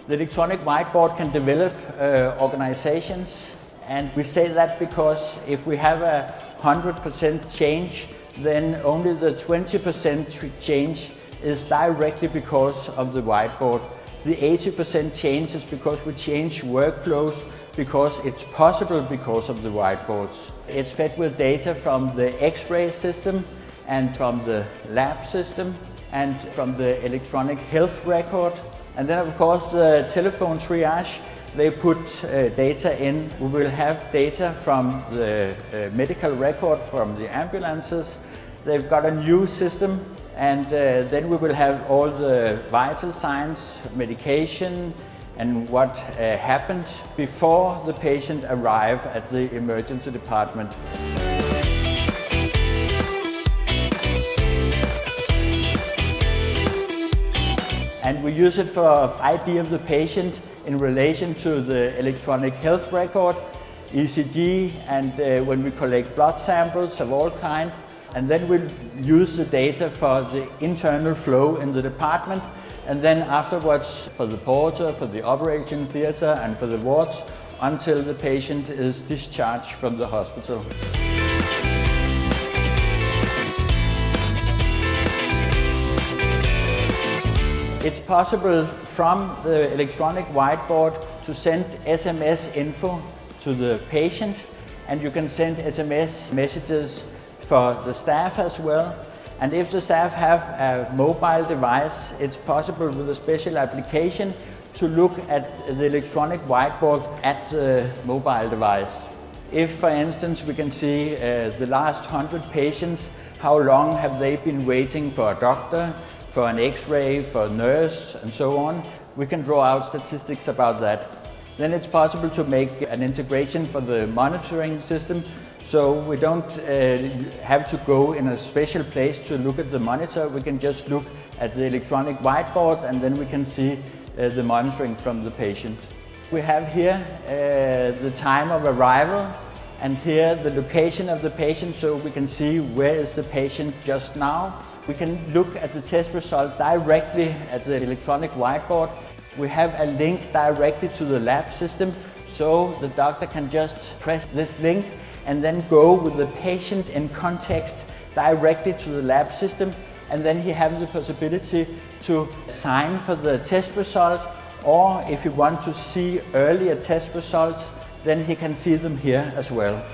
The electronic whiteboard can develop organizations, and we say that because if we have a 100% change, then only the 20% change is directly because of the whiteboard. The 80% change is because we change workflows, because it's possible because of the whiteboards. It's fed with data from the X-ray system and from the lab system and from the electronic health record. And then of course the telephone triage, they put data in. We will have data from the medical record from the ambulances. They've got a new system, and then we will have all the vital signs, medication, and what happened before the patient arrived at the emergency department. And we use it for ID of the patient in relation to the electronic health record, ECG, and when we collect blood samples of all kinds. And then we'll use the data for the internal flow in the department, and then afterwards for the porter, for the operation theater, and for the wards, until the patient is discharged from the hospital. It's possible from the electronic whiteboard to send SMS info to the patient, and you can send SMS messages for the staff as well. And if the staff have a mobile device, it's possible with a special application to look at the electronic whiteboard at the mobile device. If, for instance, we can see the last 100 patients, how long have they been waiting for a doctor, for an X-ray, for a nurse, and so on, we can draw out statistics about that. Then it's possible to make an integration for the monitoring system, so we don't have to go in a special place to look at the monitor. We can just look at the electronic whiteboard, and then we can see the monitoring from the patient. We have here the time of arrival, and here the location of the patient, so we can see where is the patient just now. We can look at the test result directly at the electronic whiteboard. We have a link directly to the lab system, so the doctor can just press this link and then go with the patient in context directly to the lab system, and then he has the possibility to sign for the test result, or if you want to see earlier test results, then he can see them here as well.